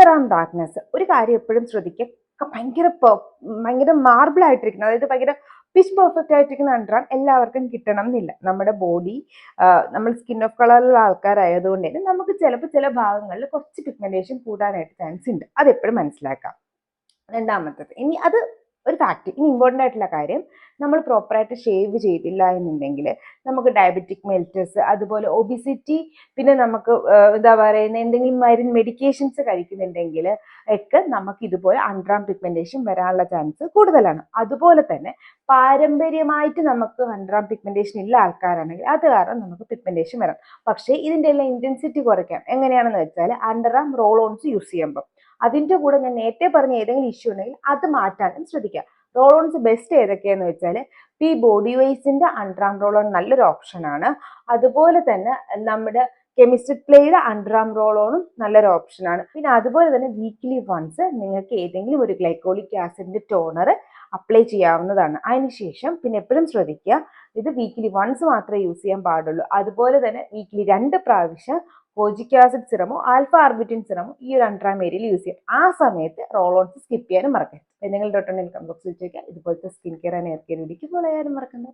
Under arm darkness ഒരു കാര്യം എപ്പോഴും ശ്രദ്ധിക്കുക. ഭയങ്കര മാർബിൾ ആയിട്ടിരിക്കുന്നത്, അതായത് ഭയങ്കര പിച്ച് പെർഫെക്റ്റ് ആയിട്ടിരിക്കുന്ന അണ്ടർ ആം എല്ലാവർക്കും കിട്ടണം എന്നില്ല. നമ്മുടെ ബോഡി, നമ്മൾ സ്കിൻ ഓഫ് കളറുള്ള ആൾക്കാരായതുകൊണ്ട് തന്നെ നമുക്ക് ചിലപ്പോൾ ചില ഭാഗങ്ങളിൽ കുറച്ച് പിഗ്മെന്റേഷൻ കൂടാനായിട്ട് ചാൻസ് ഉണ്ട്. അതെപ്പോഴും മനസ്സിലാക്കാം. രണ്ടാമത്തത്, ഇനി അത് ഒരു ഫാക്ട്. ഇനി ഇമ്പോർട്ടൻ്റ് ആയിട്ടുള്ള കാര്യം, നമ്മൾ പ്രോപ്പറായിട്ട് ഷേവ് ചെയ്തില്ല എന്നുണ്ടെങ്കിൽ നമുക്ക് ഡയബറ്റിക് മെൽറ്റസ്, അതുപോലെ ഒബിസിറ്റി, പിന്നെ നമുക്ക് എന്താ പറയുന്നത്, എന്തെങ്കിലും മെഡിക്കേഷൻസ് കഴിക്കുന്നുണ്ടെങ്കിൽ ഒക്കെ നമുക്ക് ഇതുപോലെ അണ്ടർ ആം പിഗ്മെന്റേഷൻ വരാനുള്ള ചാൻസ് കൂടുതലാണ്. അതുപോലെ തന്നെ പാരമ്പര്യമായിട്ട് നമുക്ക് അണ്ടർ ആം പിഗ്മെന്റേഷൻ ഇല്ല ആൾക്കാരാണെങ്കിൽ അത് കാരണം നമുക്ക് പിഗ്മെന്റേഷൻ വരാം. പക്ഷേ ഇതിൻ്റെ എല്ലാം ഇന്റൻസിറ്റി കുറയ്ക്കാം. എങ്ങനെയാണെന്ന് വെച്ചാൽ under arm roll-ons use ചെയ്യുമ്പോൾ അതിൻ്റെ കൂടെ ഞാൻ നേരത്തെ പറഞ്ഞ ഏതെങ്കിലും ഇഷ്യൂ ഉണ്ടെങ്കിൽ അത് മാറ്റാനും ശ്രദ്ധിക്കുക. റോൾ ഓൺസ് ബെസ്റ്റ് ഏതൊക്കെയാന്ന് വെച്ചാൽ ഈ ബോഡി വൈസിന്റെ അണ്ടർ ആം റോൾ ഓൺ നല്ലൊരു ഓപ്ഷനാണ്. അതുപോലെ തന്നെ നമ്മുടെ കെമിസ്ട്രിക് പ്ലേയുടെ അണ്ടർ ആം റോൾ ഓണും നല്ലൊരു ഓപ്ഷനാണ്. പിന്നെ അതുപോലെ തന്നെ വീക്ക്ലി വൺസ് നിങ്ങൾക്ക് ഏതെങ്കിലും ഒരു ഗ്ലൈക്കോളിക് ആസിഡിന്റെ ടോണർ അപ്ലൈ ചെയ്യാവുന്നതാണ്. അതിനുശേഷം പിന്നെ എപ്പോഴും ശ്രദ്ധിക്കുക, ഇത് വീക്ക്ലി വൺസ് മാത്രമേ യൂസ് ചെയ്യാൻ പാടുള്ളൂ. അതുപോലെ തന്നെ വീക്ക്ലി 2 പ്രാവശ്യം കോജിക് ആസിഡ് സിറമോ ആൽഫ ആർബിറ്റിൻ സിറമോ ഈ ഒരു അണ്ടർ ആം ഏരിയയിൽ യൂസ് ചെയ്യും. ആ സമയത്ത് റോൾ ഓൺസ് സ്കിപ്പ് ചെയ്യാനും മറക്കരുത്. എന്തെങ്കിലും ഡോട്ട് ഉണ്ടെങ്കിൽ കമന്റ് ബോക്സിൽ ചോദിക്കുക. ഇതുപോലത്തെ skin care and hair care വീഡിയോക്ക് ഫോളോ ചെയ്യാനും മറക്കണ്ട.